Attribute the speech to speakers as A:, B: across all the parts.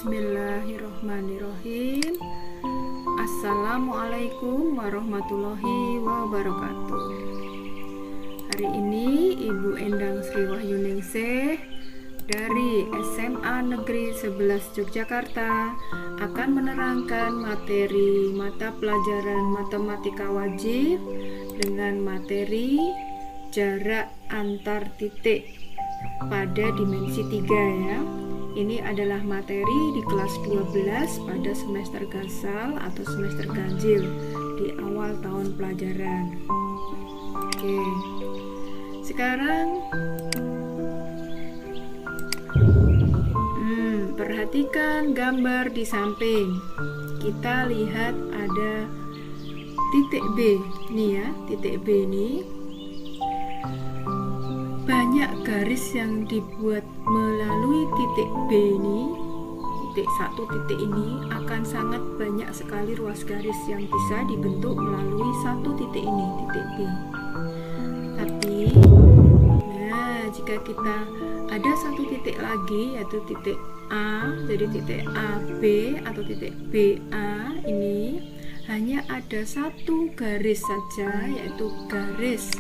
A: Bismillahirrohmanirrohim. Assalamualaikum warahmatullahi wabarakatuh. Hari ini Ibu Endang Sri Wahyuningsih dari SMA Negeri 11 Yogyakarta akan menerangkan materi mata pelajaran matematika wajib dengan materi jarak antar titik pada dimensi 3 ya. Ini adalah materi di kelas 12 pada semester gasal atau semester ganjil di awal tahun pelajaran. Oke. Sekarang perhatikan gambar di samping. Kita lihat ada titik B. Nih ya, titik B ini banyak garis yang dibuat melalui titik B ini. Titik satu titik ini akan sangat banyak sekali ruas garis yang bisa dibentuk melalui satu titik ini, titik B. Tapi jika kita ada satu titik lagi yaitu titik A, jadi titik AB atau titik BA ini hanya ada satu garis saja, yaitu garis.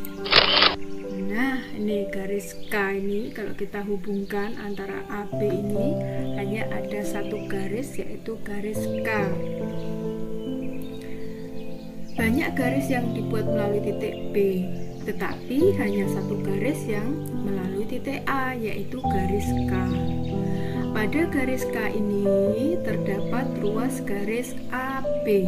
A: Nah, ini garis K ini kalau kita hubungkan antara AB ini hanya ada satu garis, yaitu garis K. Banyak garis yang dibuat melalui titik B, tetapi hanya satu garis yang melalui titik A, yaitu garis K. Pada garis K ini terdapat ruas garis AB.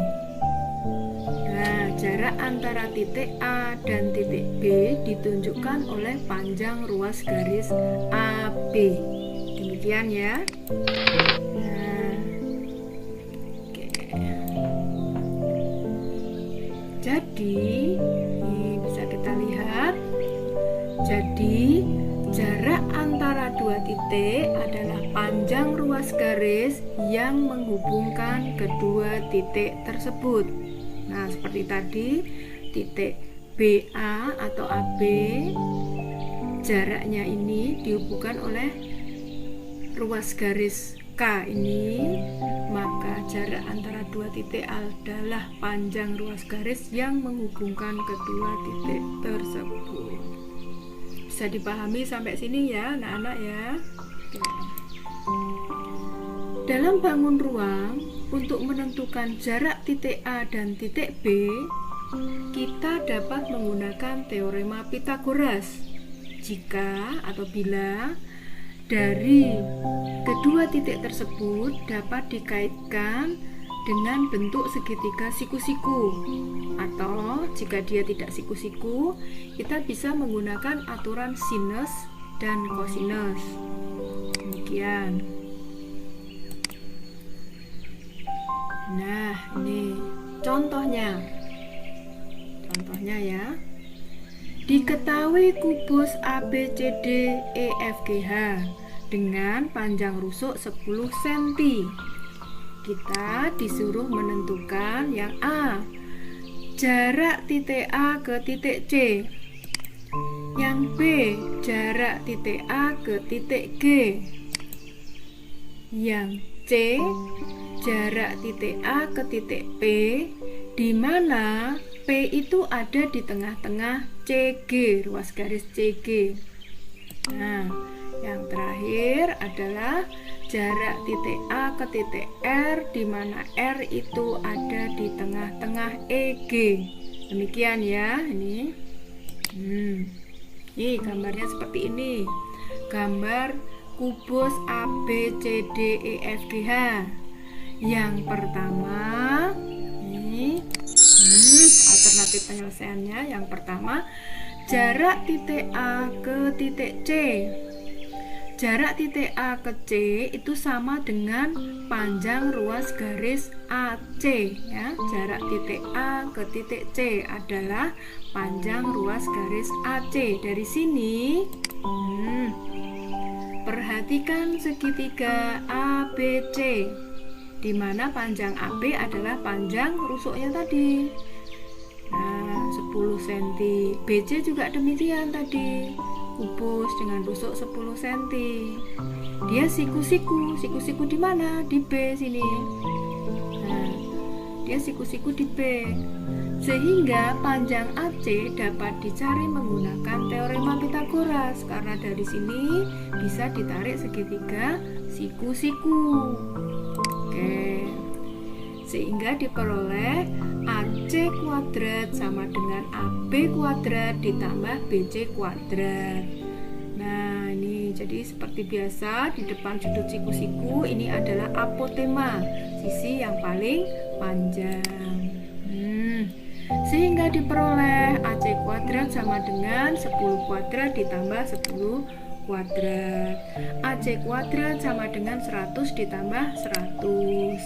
A: Nah, jarak antara titik A dan titik B ditunjukkan oleh panjang ruas garis AB. Demikian ya. Nah, oke. Jadi, ini bisa kita lihat. Jadi, jarak antara dua titik adalah panjang ruas garis yang menghubungkan kedua titik tersebut. Nah, seperti tadi, titik BA atau AB, jaraknya ini dihubungkan oleh ruas garis K ini, maka jarak antara dua titik adalah panjang ruas garis yang menghubungkan kedua titik tersebut. Bisa dipahami sampai sini ya, anak-anak ya. Oke. Dalam bangun ruang, untuk menentukan jarak titik A dan titik B, kita dapat menggunakan teorema Pythagoras. Jika atau bila dari kedua titik tersebut dapat dikaitkan dengan bentuk segitiga siku-siku, atau jika dia tidak siku-siku, kita bisa menggunakan aturan sinus dan kosinus. Demikian. Nah, ini contohnya ya. Diketahui kubus ABCDEFGH dengan panjang rusuk 10 cm. Kita disuruh menentukan yang A, jarak titik A ke titik C. Yang B, jarak titik A ke titik G. Yang C, jarak titik A ke titik P, di mana P itu ada di tengah-tengah CG, ruas garis CG. Nah, yang terakhir adalah jarak titik A ke titik R, di mana R itu ada di tengah-tengah EG. Demikian ya, ini. Ini gambarnya seperti ini. Gambar kubus ABCDEFGH. Yang pertama, ini alternatif penyelesaiannya. Yang pertama, jarak titik A ke titik C. Jarak titik A ke C itu sama dengan panjang ruas garis AC ya. Jarak titik A ke titik C adalah panjang ruas garis AC. Dari sini, perhatikan segitiga ABC, di mana panjang AB adalah panjang rusuknya tadi. Nah, 10 cm. BC juga demikian tadi. kubus dengan rusuk 10 cm. dia siku-siku. Siku-siku di mana? Di B sini. Nah, dia siku-siku di B. Sehingga panjang AC dapat dicari menggunakan teorema Pythagoras, karena dari sini bisa ditarik segitiga siku-siku. Oke. Sehingga diperoleh AC kuadrat sama dengan AB kuadrat ditambah BC kuadrat. Nah, ini jadi seperti biasa di depan sudut siku-siku ini adalah apotema, sisi yang paling panjang. Sehingga diperoleh AC kuadrat sama dengan 10 kuadrat ditambah 10 kuadrat. AC kuadrat sama dengan 100 ditambah 100.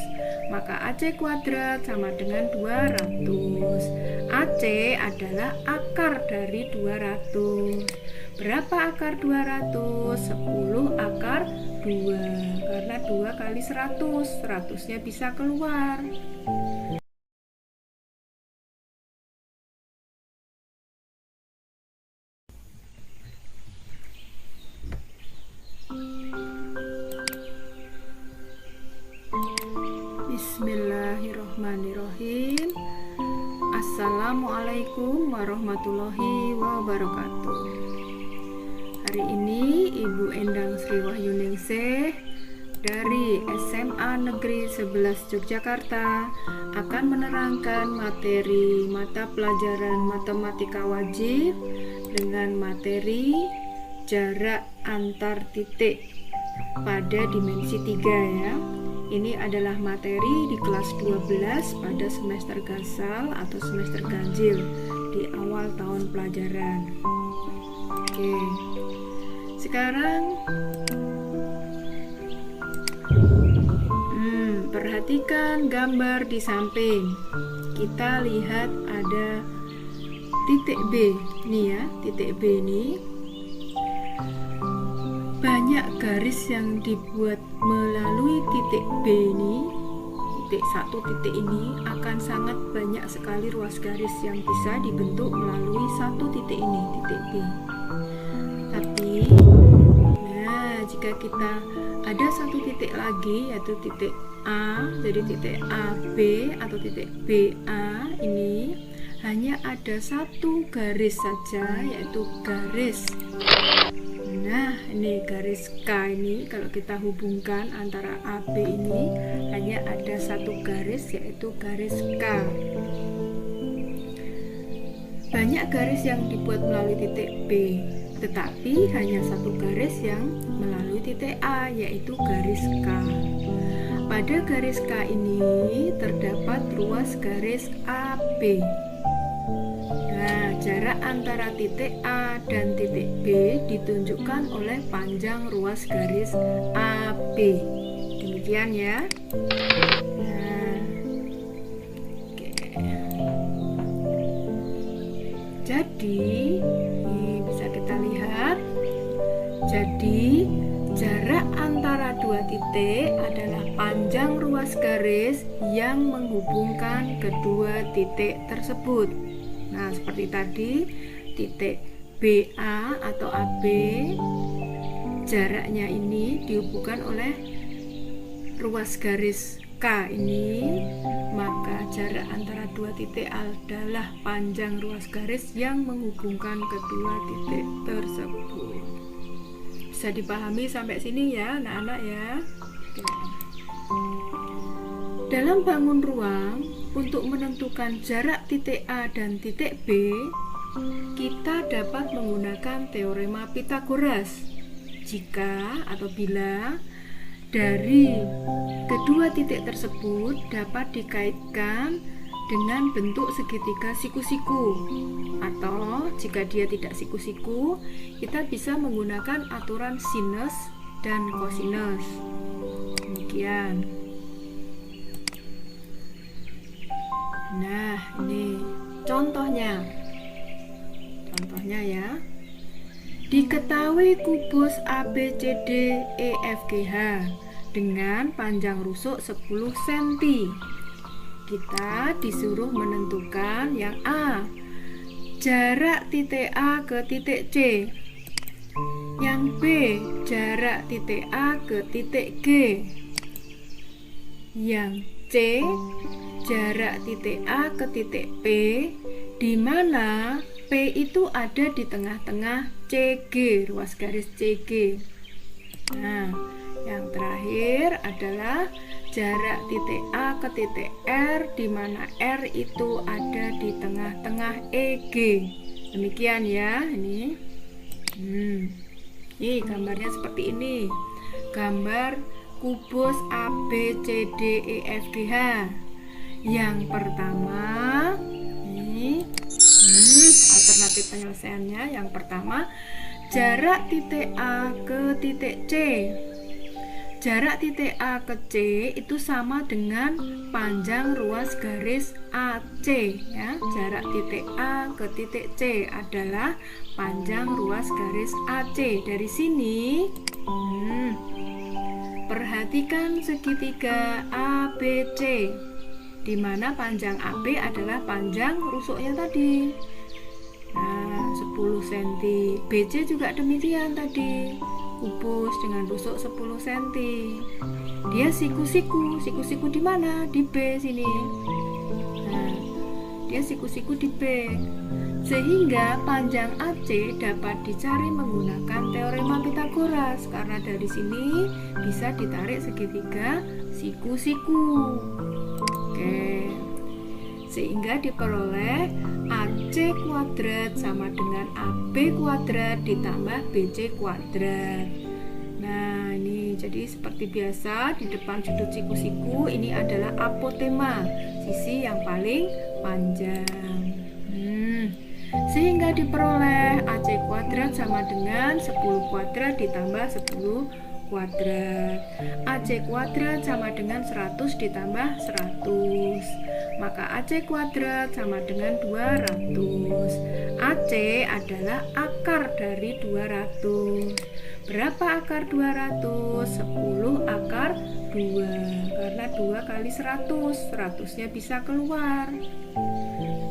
A: Maka AC kuadrat sama dengan 200. AC adalah akar dari 200. Berapa akar 200? 10 akar 2. Karena 2 kali 100, 100-nya bisa keluar. Bismillahirrahmanirrahim. Assalamualaikum warahmatullahi wabarakatuh. Hari ini Ibu Endang Sri Wahyuningsih dari SMA Negeri 11 Yogyakarta akan menerangkan materi mata pelajaran matematika wajib dengan materi jarak antar titik pada dimensi 3 ya. Ini adalah materi di kelas 12 pada semester gasal atau semester ganjil di awal tahun pelajaran. Oke. Sekarang perhatikan gambar di samping. Kita lihat ada titik B. Nih ya, titik B ini banyak garis yang dibuat melalui titik B ini. Titik satu titik ini akan sangat banyak sekali ruas garis yang bisa dibentuk melalui satu titik ini, titik B. Tapi jika kita ada satu titik lagi yaitu titik A, jadi titik AB atau titik BA ini hanya ada satu garis saja, yaitu garis. Nah, ini garis K ini kalau kita hubungkan antara AB ini hanya ada satu garis, yaitu garis K. Banyak garis yang dibuat melalui titik B, tetapi hanya satu garis yang melalui titik A, yaitu garis K. Pada garis K ini terdapat ruas garis AB. Nah, jarak antara titik A dan titik B ditunjukkan oleh panjang ruas garis AB. Demikian ya. Nah, oke. Jadi, ini bisa kita lihat. Jadi, jarak antara dua titik adalah panjang ruas garis yang menghubungkan kedua titik tersebut. Nah, seperti tadi, titik BA atau AB, jaraknya ini dihubungkan oleh ruas garis K ini, maka jarak antara dua titik adalah panjang ruas garis yang menghubungkan kedua titik tersebut. Bisa dipahami sampai sini ya, anak-anak ya. Oke. Dalam bangun ruang, untuk menentukan jarak titik A dan titik B, kita dapat menggunakan teorema Pythagoras. Jika atau bila dari kedua titik tersebut dapat dikaitkan dengan bentuk segitiga siku-siku, atau jika dia tidak siku-siku, kita bisa menggunakan aturan sinus dan kosinus. Demikian. Nah, ini contohnya ya. Diketahui kubus ABCD EFGH dengan panjang rusuk 10 cm. Kita disuruh menentukan yang A, jarak titik A ke titik C. Yang B, jarak titik A ke titik G. Yang C, jarak titik A ke titik P, di mana P itu ada di tengah-tengah CG, ruas garis CG. Nah, yang terakhir adalah jarak titik A ke titik R, di mana R itu ada di tengah-tengah EG. Demikian ya, ini. Nih gambarnya seperti ini. Gambar kubus ABCDEFGH. Yang pertama, ini alternatif penyelesaiannya. Yang pertama, jarak titik A ke titik C. Jarak titik A ke C itu sama dengan panjang ruas garis AC ya. Jarak titik A ke titik C adalah panjang ruas garis AC. Dari sini perhatikan segitiga ABC, di mana panjang AB adalah panjang rusuknya tadi. Nah, 10 cm. BC juga demikian tadi. Kubus dengan rusuk 10 cm. Dia siku-siku. Siku-siku di mana? Di B sini. Nah, dia siku-siku di B. Sehingga panjang AC dapat dicari menggunakan teorema Pythagoras, karena dari sini bisa ditarik segitiga siku-siku. Oke. Sehingga diperoleh AC kuadrat sama dengan AB kuadrat ditambah BC kuadrat. Nah, ini jadi seperti biasa di depan sudut siku-siku ini adalah apotema, sisi yang paling panjang. Sehingga diperoleh AC kuadrat sama dengan 10 kuadrat ditambah 10 kuadrat. AC kuadrat sama dengan 100 ditambah 100. Maka AC kuadrat sama dengan 200. AC adalah akar dari 200. Berapa akar 200? 10 akar 2. Karena 2 kali 100, 100-nya bisa keluar.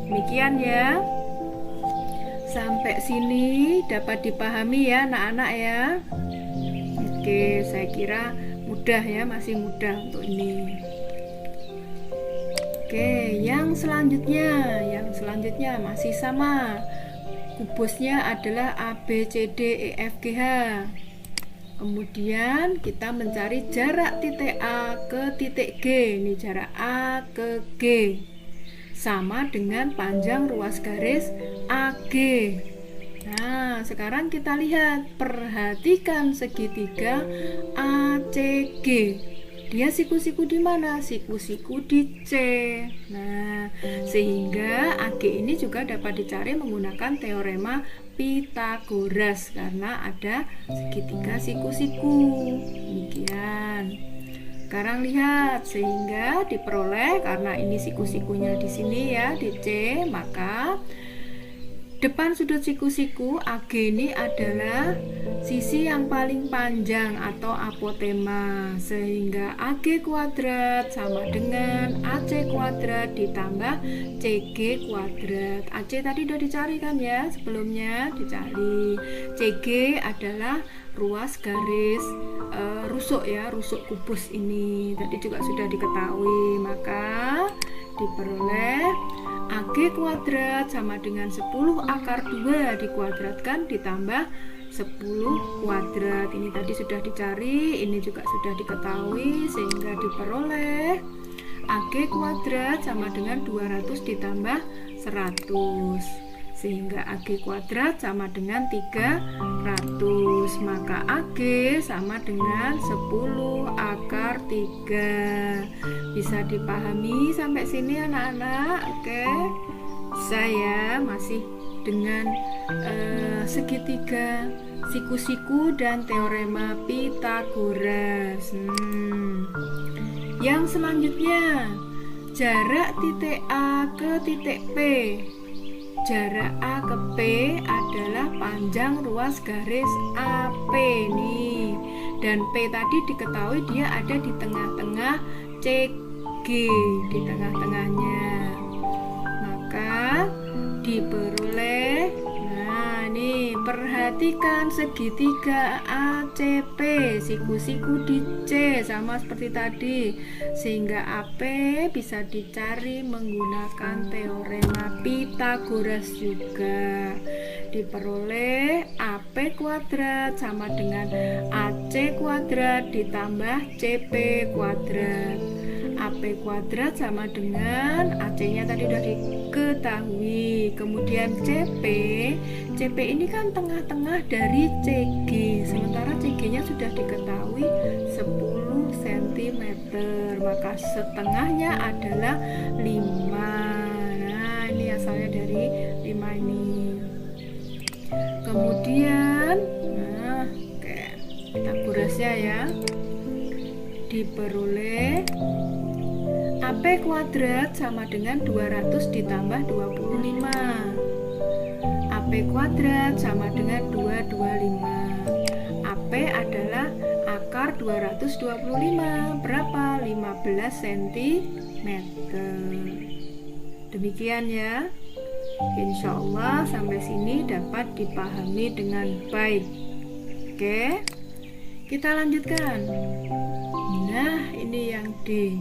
A: Demikian ya. Sampai sini dapat dipahami ya anak-anak ya. Oke, saya kira mudah ya, masih mudah untuk ini. Oke, yang selanjutnya masih sama. Kubusnya adalah ABCDEFGH. Kemudian kita mencari jarak titik A ke titik G. Ini jarak A ke G sama dengan panjang ruas garis AG. Nah, sekarang kita lihat, perhatikan segitiga ACG. Dia siku-siku di mana? Siku-siku di C. Nah, sehingga AG ini juga dapat dicari menggunakan teorema Pythagoras karena ada segitiga siku-siku. Demikian. Sekarang lihat, sehingga diperoleh karena ini siku-sikunya di sini ya, di C, maka depan sudut siku-siku AG ini adalah sisi yang paling panjang atau apotema, sehingga AG kuadrat sama dengan AC kuadrat ditambah CG kuadrat. AC tadi udah dicari kan ya, sebelumnya dicari. CG adalah ruas garis rusuk ya, rusuk kubus ini tadi juga sudah diketahui, maka diperoleh AG kuadrat sama dengan 10 akar 2 dikuadratkan ditambah 10 kuadrat. Ini tadi sudah dicari, ini juga sudah diketahui, sehingga diperoleh AG kuadrat sama dengan 200 ditambah 100. Sehingga AG kuadrat sama dengan 300. Maka AG sama dengan 10 akar 3. Bisa dipahami sampai sini anak-anak? Oke. Saya masih dengan segitiga siku-siku dan teorema Pythagoras. Yang selanjutnya, jarak titik A ke titik P. Jarak A ke P adalah panjang ruas garis AP nih. Dan P tadi diketahui dia ada di tengah-tengah CG, di tengah-tengahnya. Maka diperoleh, nah nih perhatikan segitiga ACP, siku-siku di C sama seperti tadi, sehingga AP bisa dicari menggunakan teorema Pythagoras juga. Diperoleh AP kuadrat sama dengan AC kuadrat ditambah CP kuadrat. AP kuadrat sama dengan AC-nya tadi sudah diketahui. Kemudian CP ini kan tengah-tengah dari CG, sementara CG-nya sudah diketahui 10 cm, maka setengahnya adalah 5. Nah, ini asalnya dari 5 ini. Kemudian Pythagorasnya ya, diperoleh AP kuadrat sama dengan 200 ditambah 25. AP kuadrat sama dengan 225. AP adalah akar 225. Berapa? 15 cm. Demikian ya. Insya Allah sampai sini dapat dipahami dengan baik. Oke, kita lanjutkan. Nah, ini yang D.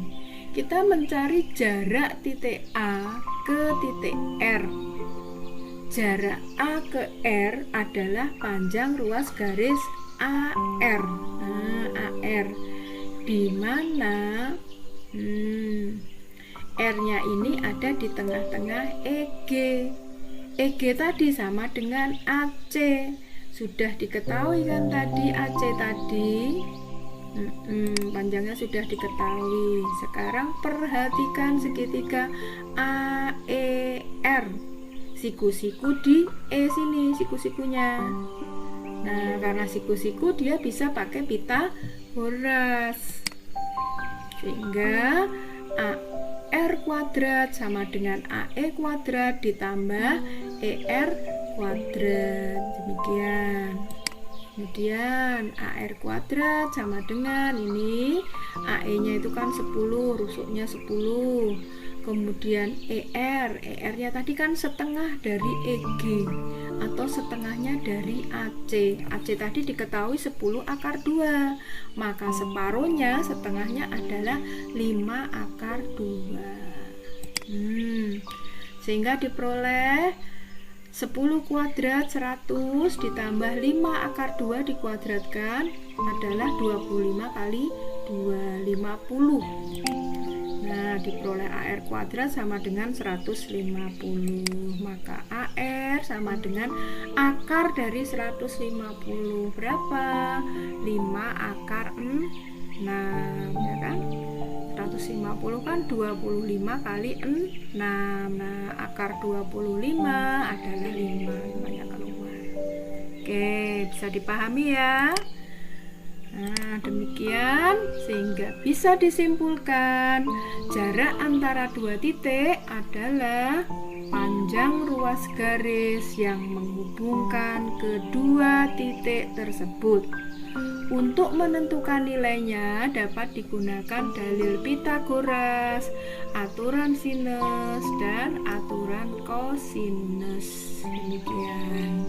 A: Kita mencari jarak titik A ke titik R. Jarak A ke R adalah panjang ruas garis AR. Nah, AR di mana R-nya ini ada di tengah-tengah EG. EG tadi sama dengan AC. Sudah diketahui kan tadi AC tadi? Panjangnya sudah diketahui. Sekarang perhatikan segitiga AER, siku-siku di E sini, siku-sikunya. Nah, karena siku-siku dia bisa pakai Pythagoras, sehingga AR kuadrat sama dengan AE kuadrat ditambah ER kuadrat. Demikian. Kemudian AR kuadrat sama dengan ini, AE nya itu kan 10, rusuknya 10. Kemudian ER nya tadi kan setengah dari EG atau setengahnya dari AC. AC tadi diketahui 10 akar 2, maka separuhnya, setengahnya adalah 5 akar 2. Sehingga diperoleh 10 kuadrat 100 ditambah 5 akar 2 dikuadratkan adalah 25 kali 2, 50. Nah, diperoleh AR kuadrat sama dengan 150. Maka AR sama dengan akar dari 150. Berapa? 5 akar 6, ya kan? 150 kan 25 kali 6. Nah, akar 25 adalah 5, namanya keluar. Oke, bisa dipahami ya. Nah, demikian sehingga bisa disimpulkan jarak antara dua titik adalah panjang ruas garis yang menghubungkan kedua titik tersebut. Untuk menentukan nilainya dapat digunakan dalil Pythagoras, aturan sinus, dan aturan kosinus. Demikian.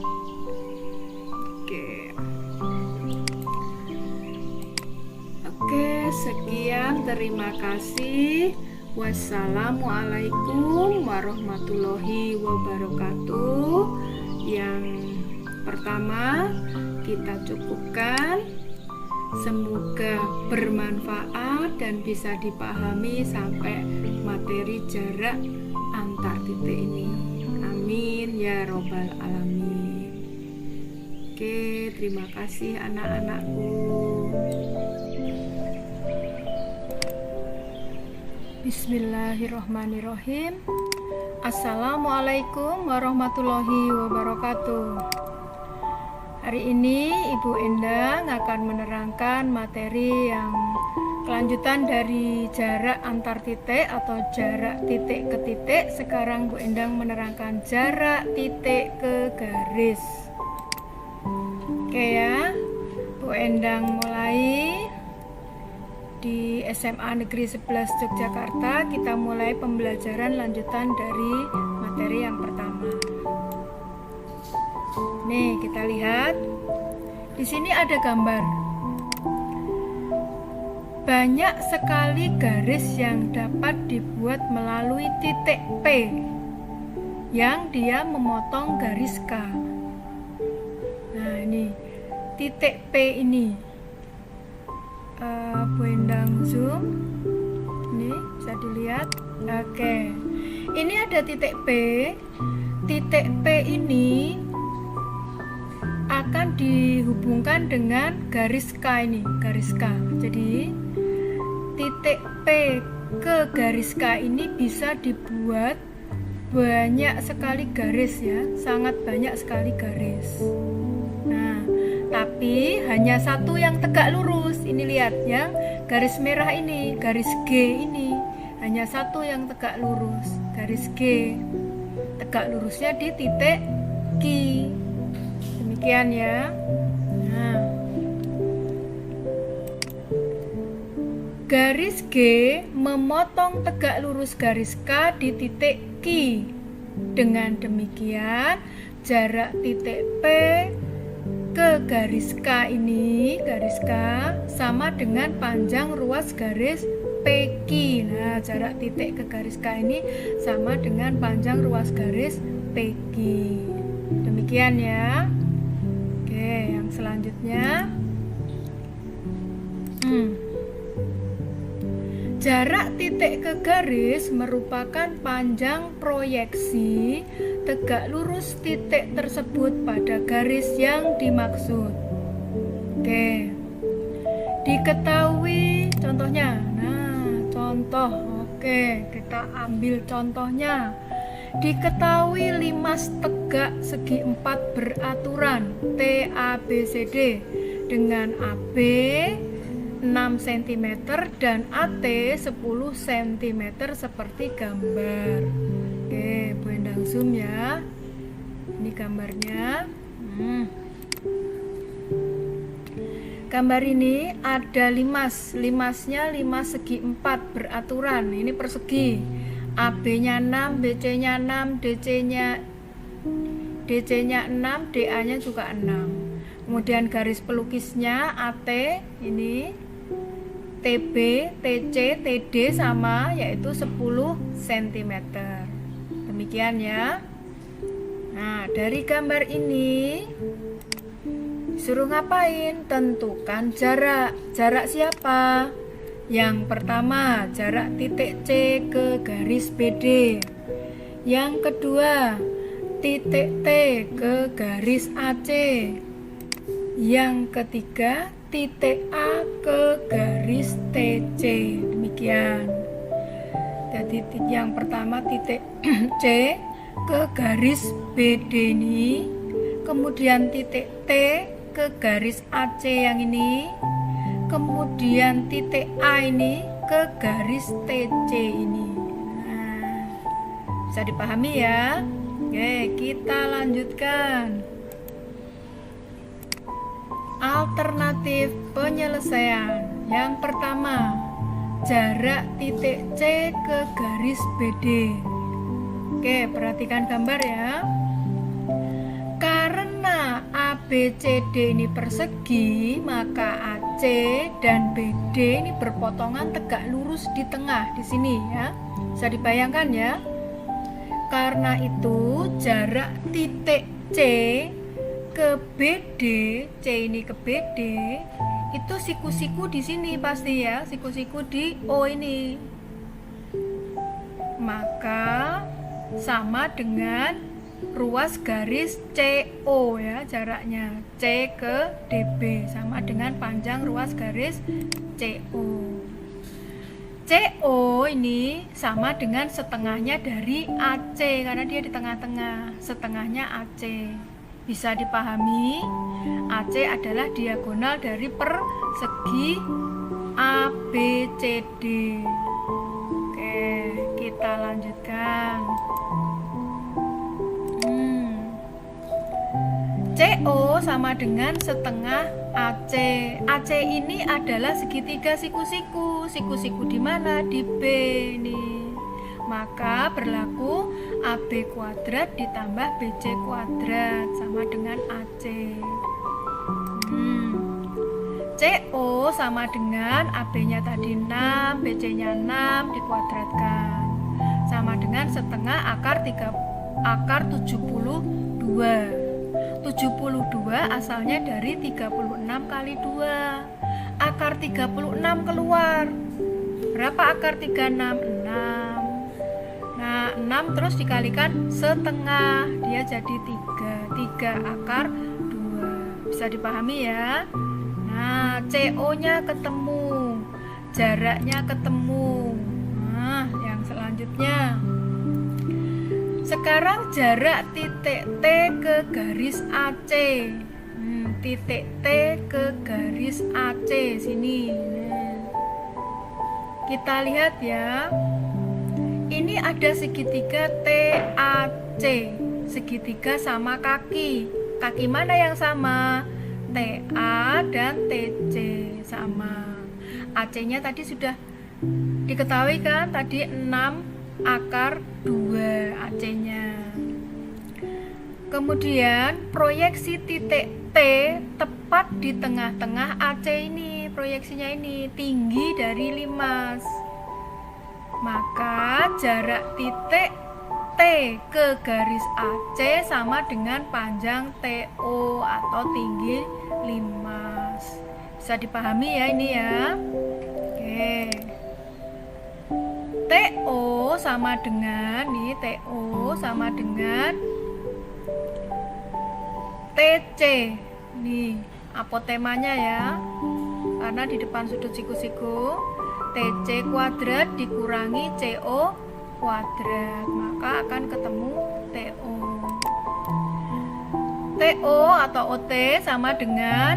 A: Oke, sekian, terima kasih. Wassalamualaikum warahmatullahi wabarakatuh. Yang pertama kita cukupkan. Semoga bermanfaat dan bisa dipahami sampai materi jarak antar titik ini. Amin ya robbal alamin. Oke, terima kasih anak-anakku. Bismillahirrahmanirrahim. Assalamualaikum warahmatullahi wabarakatuh. Hari ini Ibu Endang akan menerangkan materi yang kelanjutan dari jarak antar titik atau jarak titik ke titik. Sekarang Bu Endang menerangkan jarak titik ke garis. Oke ya, Bu Endang mulai di SMA Negeri 11 Yogyakarta. Kita mulai pembelajaran lanjutan dari materi yang pertama. Nih, kita lihat. Di sini ada gambar. Banyak sekali garis yang dapat dibuat melalui titik P yang dia memotong garis K. Nah, ini titik P ini. Bu Endang zoom. Ini bisa dilihat. Oke. Ini ada titik P. Titik P ini akan dihubungkan dengan garis K ini, garis K. Jadi titik P ke garis K ini bisa dibuat banyak sekali garis ya, sangat banyak sekali garis. Nah, tapi hanya satu yang tegak lurus. Ini lihat ya, garis merah ini, garis G ini, hanya satu yang tegak lurus, garis G. Tegak lurusnya di titik Q. Demikian ya. Nah, garis G memotong tegak lurus garis K di titik Q. Dengan demikian, jarak titik P ke garis K ini, garis K, sama dengan panjang ruas garis PQ. Nah, jarak titik ke garis K ini sama dengan panjang ruas garis PQ. Demikian ya. Oke, yang selanjutnya. Jarak titik ke garis merupakan panjang proyeksi tegak lurus titik tersebut pada garis yang dimaksud. Oke. Diketahui contohnya. Nah, contoh. Oke, kita ambil contohnya. Diketahui limas tegak segi 4 beraturan TABCD dengan AB 6 cm dan AT 10 cm seperti gambar. Oke, Bu Endang zoom ya. Ini gambarnya. Gambar ini ada limas. Limasnya limas segi 4 beraturan. Ini persegi. AB-nya 6, BC-nya 6, DC-nya 6, DA-nya juga 6. Kemudian garis pelukisnya AT ini, TB, TC, TD sama, yaitu 10 cm. Demikian ya. Nah, dari gambar ini suruh ngapain? Tentukan jarak. Jarak siapa? Yang pertama, jarak titik C ke garis BD. Yang kedua, titik T ke garis AC. Yang ketiga, titik A ke garis TC. Demikian. Jadi yang pertama titik C ke garis BD ini, kemudian titik T ke garis AC yang ini, kemudian titik A ini ke garis TC ini. Nah, bisa dipahami ya. Oke, kita lanjutkan. Alternatif penyelesaian. Yang pertama, jarak titik C ke garis BD. Oke, perhatikan gambar ya. Karena ABCD ini persegi, maka AC dan BD ini berpotongan tegak lurus di tengah di sini ya. Bisa dibayangkan ya. Karena itu jarak titik C ke BD, C ini ke BD, itu siku-siku di sini pasti ya, siku-siku di O ini. Maka sama dengan ruas garis CO ya, jaraknya C ke DB sama dengan panjang ruas garis CO. CO ini sama dengan setengahnya dari AC karena dia di tengah-tengah, setengahnya AC. Bisa dipahami, AC adalah diagonal dari persegi ABCD. Oke, kita lanjutkan. CO sama dengan setengah AC. AC ini adalah segitiga siku-siku. Siku-siku di mana? Di B ini. Maka berlaku AB kuadrat ditambah BC kuadrat sama dengan AC. CO sama dengan AB-nya tadi 6, BC-nya 6 dikuadratkan. Sama dengan setengah akar 72. 72 asalnya dari 36 kali 2. Akar 36 keluar. Berapa akar 36? 6. Nah, 6 terus dikalikan setengah, dia jadi 3 akar 2. Bisa dipahami ya? Nah, CO-nya ketemu, jaraknya ketemu. Nah, yang selanjutnya. Sekarang jarak titik T ke garis AC. Titik T ke garis AC sini. Kita lihat ya. Ini ada segitiga TAC. Segitiga sama kaki. Kaki mana yang sama? TA dan TC sama. AC-nya tadi sudah diketahui kan? Tadi 6 akar 2 AC-nya. Kemudian proyeksi titik T tepat di tengah-tengah AC ini. Proyeksinya ini tinggi dari limas. Maka jarak titik T ke garis AC sama dengan panjang TO atau tinggi limas. Bisa dipahami ya ini ya. Oke. TO sama dengan TO sama dengan TC. Nih, apotemanya ya. Karena di depan sudut siku-siku, TC kuadrat dikurangi CO kuadrat, maka akan ketemu TO. TO atau OT sama dengan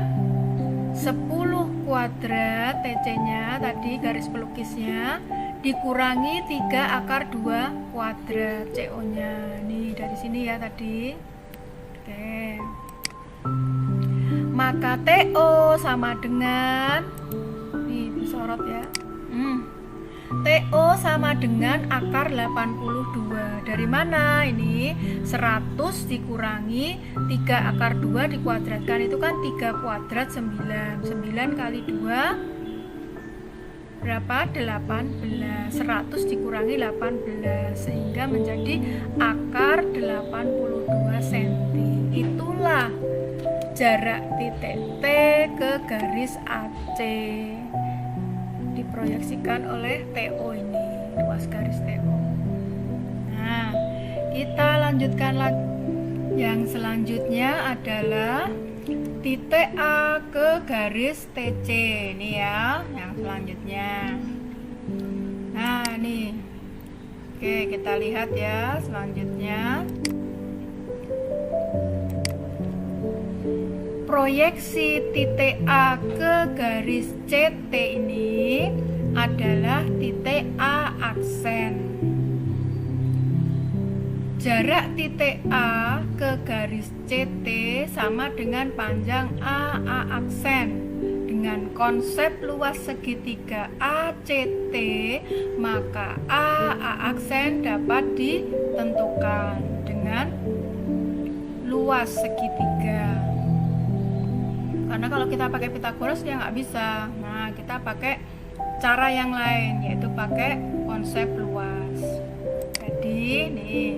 A: 10 kuadrat TC-nya tadi garis pelukisnya dikurangi 3 akar 2 kuadrat CO-nya. Nih dari sini ya tadi. Oke. Maka TO sama dengan disorot ya. TO sama dengan akar 82. Dari mana ini? 100 dikurangi 3 akar 2 dikuadratkan itu kan 3 kuadrat 9. 9 kali 2 berapa? 18. 100 dikurangi 18 sehingga menjadi akar 82 cm. Itulah jarak titik T ke garis AC. Diproyeksikan oleh TO ini, luas garis TO. Nah, kita lanjutkan lagi. Yang selanjutnya adalah titik A ke garis TC. Ini ya, yang selanjutnya. Nah, nih. Oke, kita lihat ya selanjutnya. Proyeksi titik A ke garis CT ini adalah titik A aksen. Jarak titik A ke garis CT sama dengan panjang AA aksen. Dengan konsep luas segitiga ACT, maka AA aksen dapat ditentukan dengan luas segitiga. Karena kalau kita pakai Pythagoras ya nggak bisa. Nah, kita pakai cara yang lain, yaitu pakai konsep luas. Jadi nih,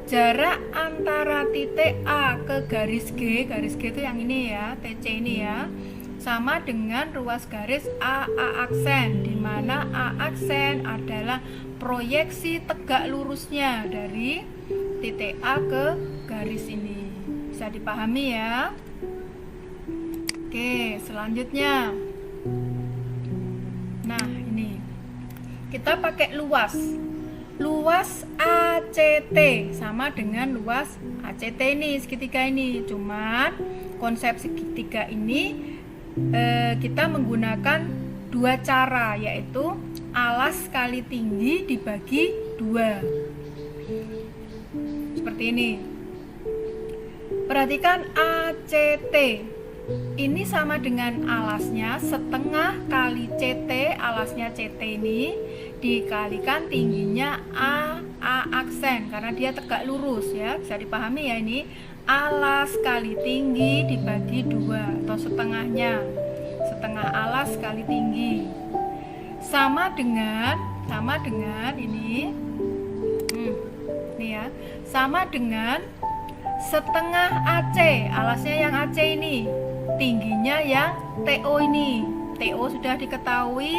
A: jarak antara titik A ke garis G itu yang ini ya, TC ini ya, sama dengan ruas garis AA aksen, di mana A aksen adalah proyeksi tegak lurusnya dari titik A ke garis ini. Bisa dipahami ya? Oke, selanjutnya. Nah, ini. Kita pakai luas. Luas ACT sama dengan luas ACT ini, segitiga ini. Cuman konsep segitiga ini kita menggunakan dua cara, yaitu alas kali tinggi dibagi 2. Seperti ini. Perhatikan ACT. Ini sama dengan alasnya setengah kali CT, alasnya CT ini dikalikan tingginya A aksen, karena dia tegak lurus ya, bisa dipahami ya ini. Alas kali tinggi dibagi 2 atau setengahnya, setengah alas kali tinggi sama dengan ini ya, sama dengan setengah AC. Alasnya yang AC ini, tingginya yang TO ini. TO sudah diketahui,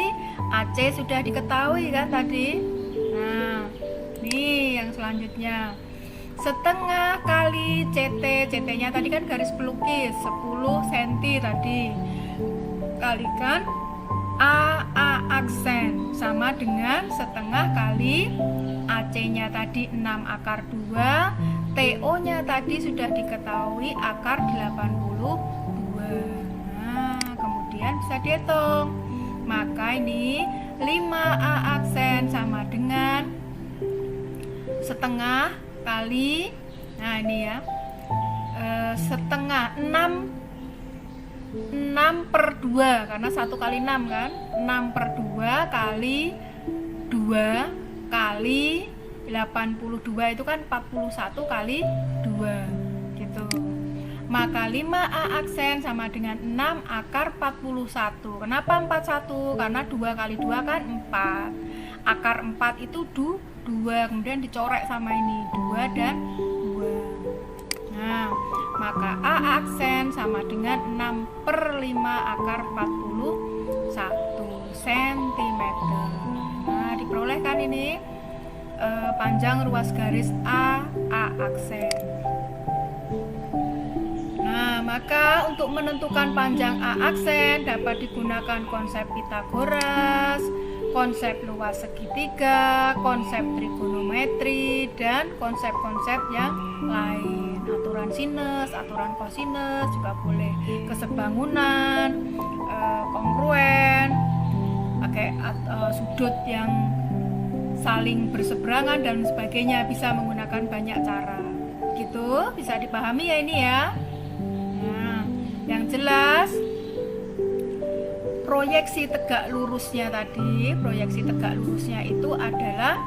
A: AC sudah diketahui kan tadi. Nah, ini yang selanjutnya, setengah kali CT. CT nya tadi kan garis pelukis 10 cm tadi, kalikan A aksen sama dengan setengah kali AC nya tadi 6 akar 2, TO nya tadi sudah diketahui akar 82. Nah, kemudian bisa dihitung. Maka ini 5A aksen sama dengan setengah kali, nah ini ya, setengah 6/2, karena 1 kali 6 kan, 6/2 kali 2 kali 82 itu kan 41 kali 2 gitu. Maka 5A aksen sama dengan 6 akar 41. Kenapa 41? Karena 2 kali 2 kan 4. Akar 4 itu 2, kemudian dicorek sama ini 2 dan 2. Nah, maka A aksen sama dengan 6/5 akar 41 cm. Nah, diperolehkan ini panjang ruas garis A aksen. Nah, maka untuk menentukan panjang A aksen dapat digunakan konsep Pythagoras, konsep luas segitiga, konsep trigonometri, dan konsep-konsep yang lain. Aturan sinus, aturan kosinus juga boleh, kesebangunan, kongruen, pakai sudut yang saling berseberangan dan sebagainya, bisa menggunakan banyak cara. Gitu, bisa dipahami ya ini ya. Nah, yang jelas proyeksi tegak lurusnya tadi, proyeksi tegak lurusnya itu adalah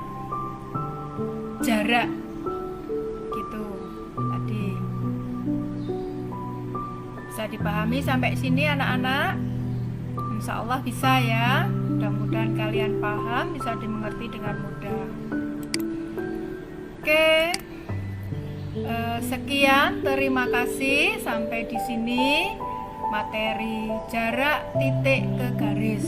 A: jarak gitu tadi. Bisa dipahami sampai sini anak-anak? Insya Allah bisa ya. Mudah-mudahan kalian paham, bisa dimengerti dengan mudah. Oke. Sekian, terima kasih. Sampai di sini materi jarak titik ke garis.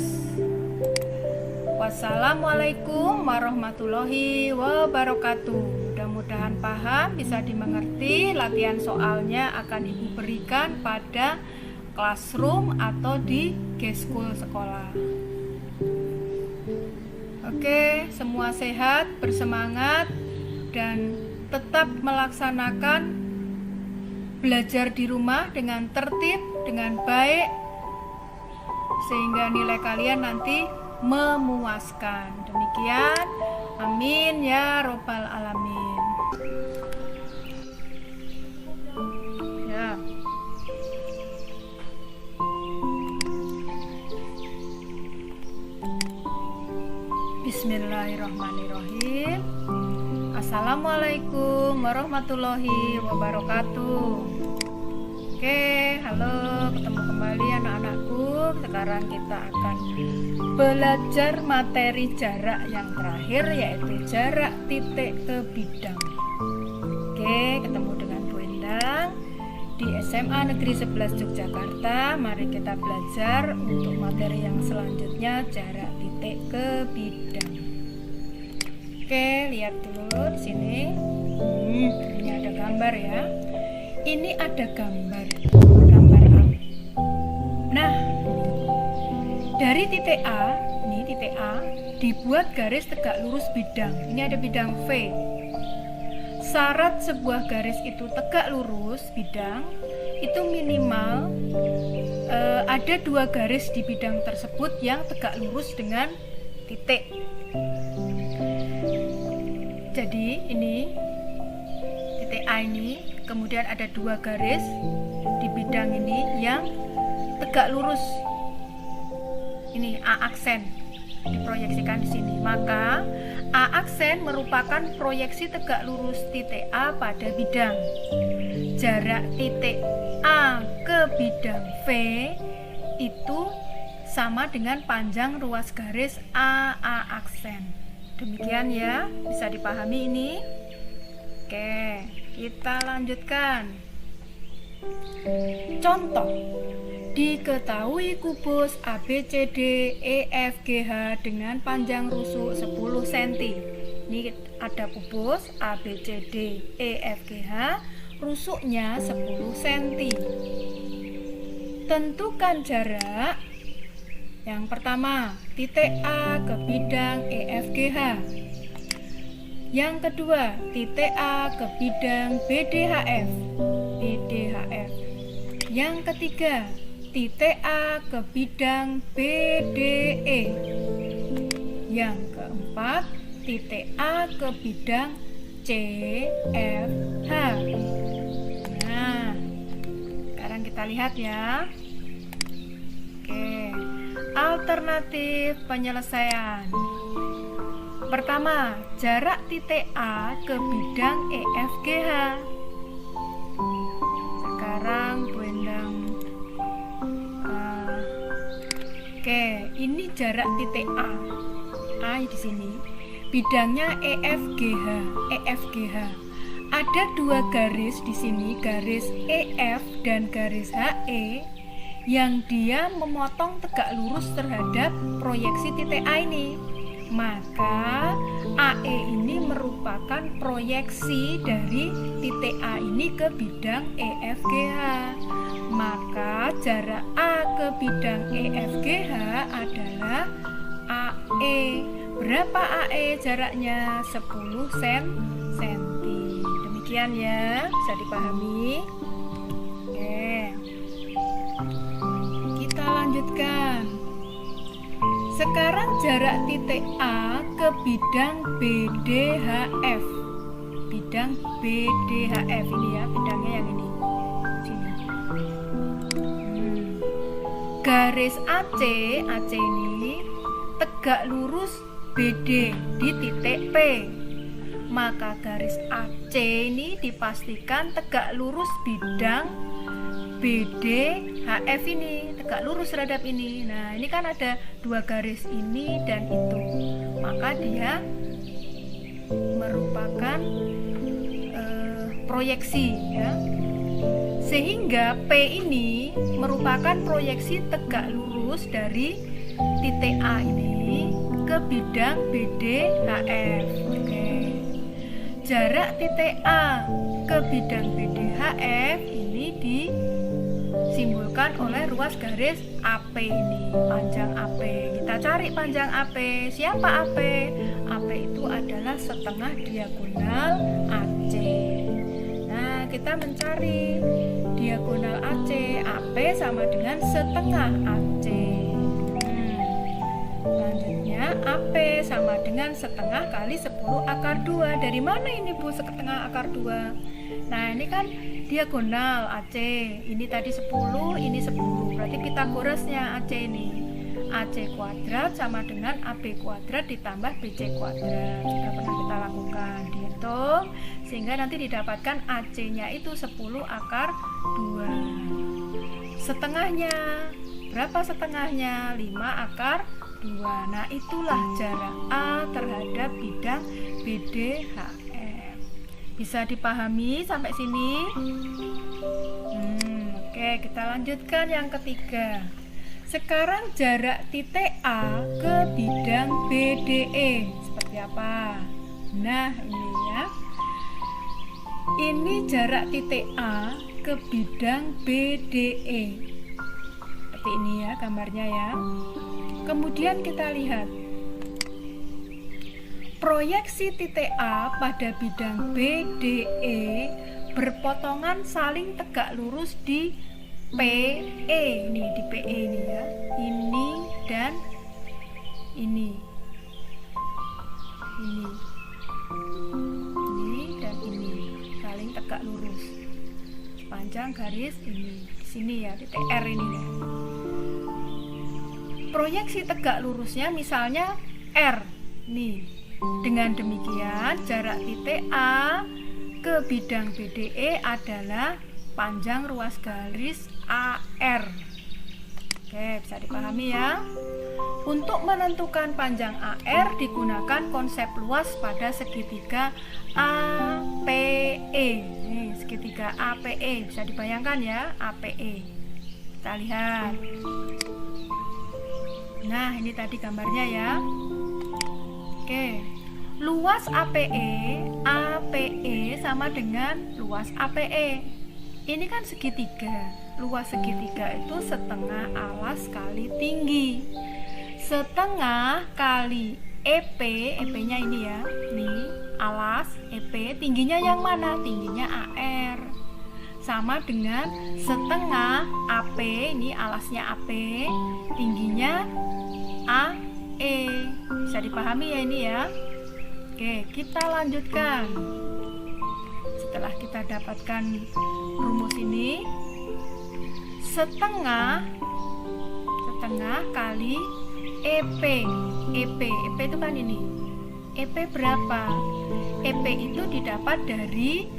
A: Wassalamualaikum warahmatullahi wabarakatuh. Mudah-mudahan paham, bisa dimengerti. Latihan soalnya akan Ibu berikan pada classroom atau di G-School sekolah. Oke, semua sehat, bersemangat, dan tetap melaksanakan belajar di rumah dengan tertib, dengan baik, sehingga nilai kalian nanti memuaskan. Demikian, amin ya robbal alamin. Ya. Bismillahirrahmanirrahim. Assalamualaikum warahmatullahi wabarakatuh. Oke, halo, ketemu kembali anak-anakku. Sekarang kita akan belajar materi jarak yang terakhir, yaitu jarak titik ke bidang. Oke, ketemu dengan Bu Endang di SMA Negeri 11 Yogyakarta. Mari kita belajar untuk materi yang selanjutnya, jarak titik ke bidang. Oke, lihat dulu di sini. Ini ada gambar ya. Ini ada gambar apa? Nah, dari titik A, ini titik A, dibuat garis tegak lurus bidang. Ini ada bidang V. Syarat sebuah garis itu tegak lurus bidang itu minimal ada 2 garis di bidang tersebut yang tegak lurus dengan titik. Jadi ini titik A ini, kemudian ada 2 garis di bidang ini yang tegak lurus. Ini A aksen. diproyeksikan di sini. Maka A aksen merupakan proyeksi tegak lurus titik A pada bidang. Jarak titik A ke bidang V itu sama dengan panjang ruas garis AA aksen. Demikian ya, bisa dipahami ini. Oke, kita lanjutkan. Contoh, diketahui kubus ABCD EFGH dengan panjang rusuk 10 cm. Ini ada kubus ABCD EFGH, rusuknya 10 cm. Tentukan jarak. Yang pertama, titik A ke bidang EFGH. Yang kedua, titik A ke bidang BDHF. Yang ketiga, titik A ke bidang BDE. Yang keempat, titik A ke bidang CFH. Nah, sekarang kita lihat ya. Oke, alternatif penyelesaian. Pertama, jarak titik A ke bidang EFGH. Sekarang Bu Endang. Oke, ini jarak titik A. A di sini. Bidangnya EFGH. Ada dua garis di sini, garis EF dan garis HE, yang dia memotong tegak lurus terhadap proyeksi titik A ini. Maka AE ini merupakan proyeksi dari titik A ini ke bidang EFGH. Maka jarak A ke bidang EFGH adalah AE. Berapa AE jaraknya? 10 cm. Demikian ya, bisa dipahami. Oke, kita lanjutkan. Sekarang jarak titik A ke bidang BDHF. Bidang BDHF ini ya, bidangnya yang ini. Sini. Garis AC ini tegak lurus BD di titik P. Maka garis AC ini dipastikan tegak lurus bidang BDHF ini, tegak lurus terhadap ini. Nah, ini kan ada dua garis ini dan itu. Maka dia merupakan proyeksi ya. Sehingga P ini merupakan proyeksi tegak lurus dari titik A ini ke bidang BDHF. Oke. Jarak titik A ke bidang BDHF ini disimbolkan oleh ruas garis AP ini, panjang AP. Kita cari panjang AP. Siapa AP? AP itu adalah setengah diagonal AC. Nah, kita mencari diagonal AC. AP sama dengan setengah AC. Selanjutnya AP sama dengan setengah kali 10 akar 2. Dari mana ini Bu setengah akar 2? Nah, ini kan diagonal AC. Ini tadi 10, ini 10. Berarti Pitagorasnya AC ini. AC kuadrat sama dengan AB kuadrat ditambah BC kuadrat. Sudah pernah kita lakukan. Dihitung sehingga nanti didapatkan AC-nya itu 10 akar 2. Setengahnya berapa setengahnya? 5 akar 2. Nah, itulah jarak A terhadap bidang BDHF. Bisa dipahami sampai sini? Oke, kita lanjutkan yang ketiga. Sekarang jarak titik A ke bidang BDE seperti apa? Nah, ini ya. Ini jarak titik A ke bidang BDE. Seperti ini ya gambarnya ya. Kemudian kita lihat proyeksi titik A pada bidang BDE berpotongan saling tegak lurus di PE ini, di PE ini ya. Ini dan ini. Ini dan ini saling tegak lurus. Panjang garis ini. Di sini ya, titik R ini ya. proyeksi tegak lurusnya misalnya R. Nih, dengan demikian jarak titik A ke bidang BDE adalah panjang ruas garis AR. Oke, bisa dipahami ya. Untuk menentukan panjang AR digunakan konsep luas pada segitiga APE. Nih, segitiga APE bisa dibayangkan ya, APE. Kita lihat. Nah, ini tadi gambarnya ya. Oke. Luas APE sama dengan luas APE. Ini kan segitiga. Luas segitiga itu setengah alas kali tinggi. Setengah kali EP, EP-nya ini ya. Nih, alas EP, tingginya yang mana? Tingginya AR. Sama dengan setengah AP, ini alasnya AP, tingginya AE. Bisa dipahami ya ini ya. Oke, kita lanjutkan. Setelah kita dapatkan rumus ini, setengah kali EP itu kan ini. EP berapa? EP itu didapat dari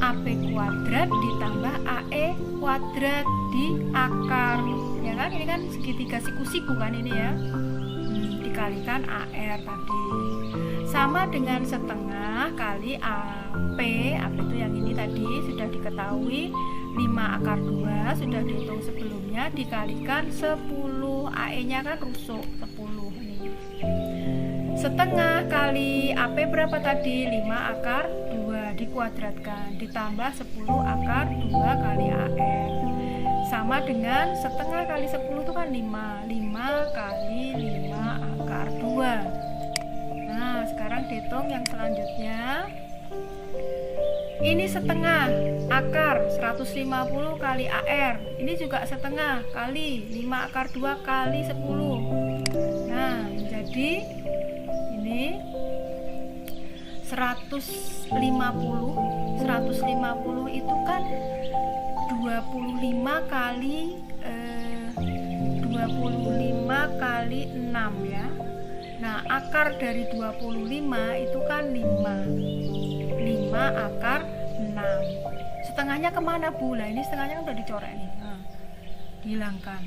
A: AP kuadrat ditambah AE kuadrat di akar. Ya kan, ini kan segitiga siku-siku kan ini ya. Dikalikan AR tadi. Sama dengan setengah kali AP itu yang ini tadi sudah diketahui 5 akar 2 sudah dihitung sebelumnya, dikalikan 10, AE nya kan rusuk 10 nih. Setengah kali AP berapa tadi? 5 akar 2 dikuadratkan ditambah 10 akar 2 kali AR sama dengan setengah kali 10 itu kan 5 kali 5 akar 2. Nah, sekarang dihitung yang selanjutnya. Ini setengah akar 150 kali AR. Ini juga setengah kali 5 akar 2 kali 10. Nah, menjadi ini 150 itu kan 25 kali 6 ya. Nah, akar dari 25 itu kan 5 akar 6. Setengahnya kemana Bu? Lah ini setengahnya kan udah dicoret nih. Nah, hilangkan.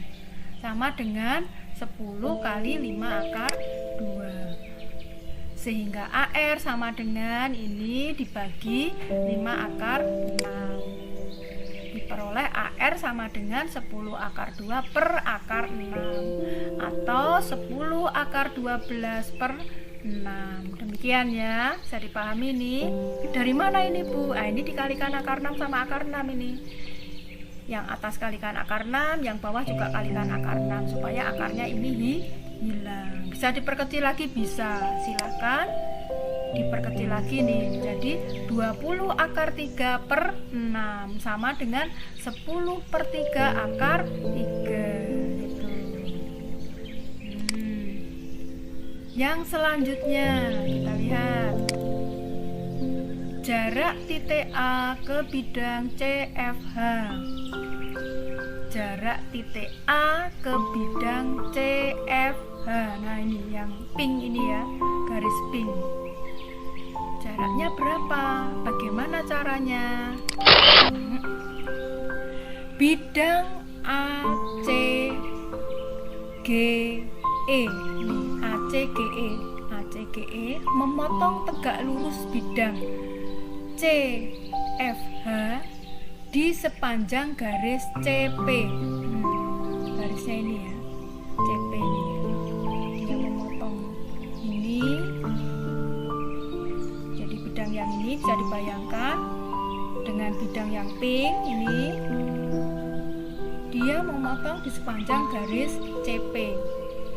A: Sama dengan 10 kali 5 akar 2. Sehingga AR sama dengan ini dibagi 5 akar 6. Diperoleh AR sama dengan 10 akar 2 per akar 6 atau 10 akar 12 per 6. Demikian ya, bisa dipahami nih. Dari mana ini Bu? Ini dikalikan akar 6 sama akar 6 ini. Yang atas kalikan akar 6, yang bawah juga kalikan akar 6 supaya akarnya ini hilang. Bisa diperkecil lagi, bisa. Silakan diperkecil lagi nih. Jadi 20 akar 3 per 6 sama dengan 10 per 3 akar 3 gitu. Yang selanjutnya kita lihat jarak titik A ke bidang CFH. Jarak titik A ke bidang CFH. Nah, ini yang pink ini ya, garis pink. Jaraknya berapa? Bagaimana caranya? Bidang ACGE. Nih, ACGE memotong tegak lurus bidang CFH di sepanjang garis CP. Garisnya ini ya, CP ini. Dia memotong ini. Jadi bidang yang ini bisa dibayangkan dengan bidang yang pink ini. Dia memotong di sepanjang garis CP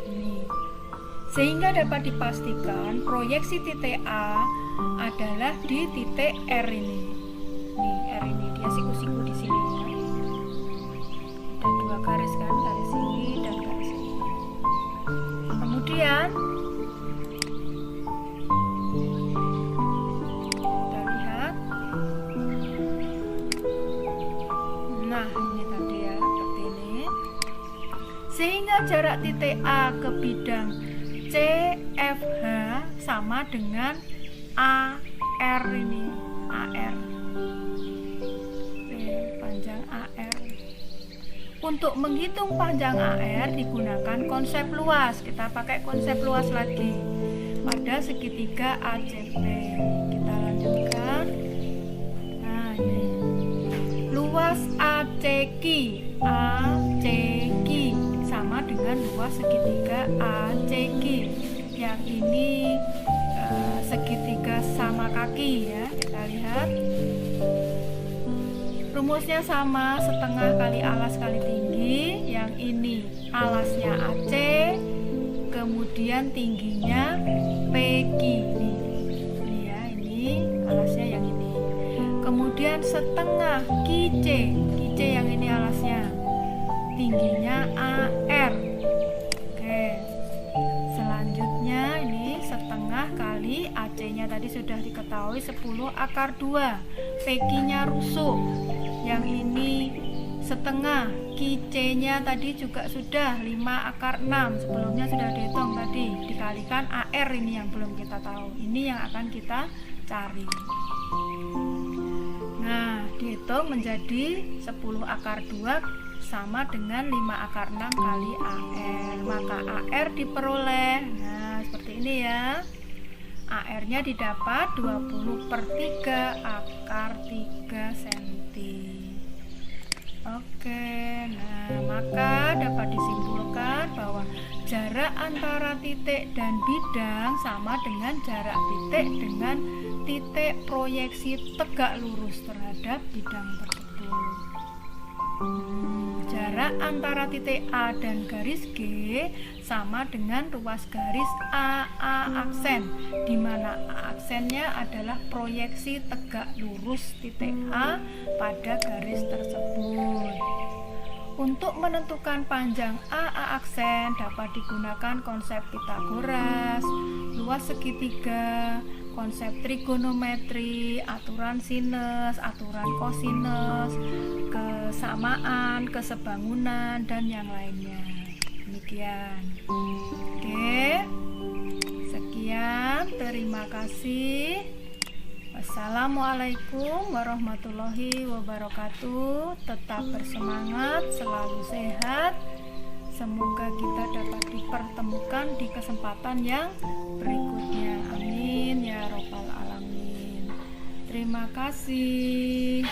A: ini. Sehingga dapat dipastikan proyeksi titik A adalah di titik R ini. Nih, R ini dia siku-siku di sini ya. Ada 2 garis kan, garis ini dan garis ini. Kemudian kita lihat. Nah, ini tadi ya, seperti ini. Sehingga jarak titik A ke bidang CFH sama dengan AR ini, AR. Oke, panjang AR. Untuk menghitung panjang AR digunakan konsep luas. Kita pakai konsep luas lagi pada segitiga ACB. Kita lanjutkan. Nah, ini luas ACQ sama dengan luas segitiga ACQ. Yang ini segitiga sama kaki ya. Kita lihat rumusnya sama, setengah kali alas kali tinggi. Yang ini alasnya AC, kemudian tingginya PQ. Ini ya, ini alasnya yang ini. Kemudian setengah QC yang ini alasnya, tingginya AR. Oke, selanjutnya ini setengah kali AC-nya tadi sudah diketahui 10 akar 2. PQ-nya rusuk. Yang ini setengah, QC-nya tadi juga sudah 5 akar 6. Sebelumnya sudah dihitung tadi, dikalikan AR ini yang belum kita tahu. Ini yang akan kita cari. Nah, dihitung menjadi 10 akar 2 sama dengan 5 akar 6 kali AR. Maka AR diperoleh, nah seperti ini ya. AR-nya didapat 20/3 akar 3 cm. Oke, nah maka dapat disimpulkan bahwa jarak antara titik dan bidang sama dengan jarak titik dengan titik proyeksi tegak lurus terhadap bidang tersebut. Jarak antara titik A dan garis G sama dengan ruas garis AA aksen, di mana A aksennya adalah proyeksi tegak lurus titik A pada garis tersebut. Untuk menentukan panjang AA aksen dapat digunakan konsep Pythagoras, luas segitiga, konsep trigonometri, aturan sinus, aturan kosinus, kesamaan, kesebangunan, dan yang lainnya. Demikian. Oke, sekian, terima kasih. Wassalamualaikum warahmatullahi wabarakatuh. Tetap bersemangat, selalu sehat. Semoga kita dapat dipertemukan di kesempatan yang berikutnya. Amin ya robbal alamin. Terima kasih.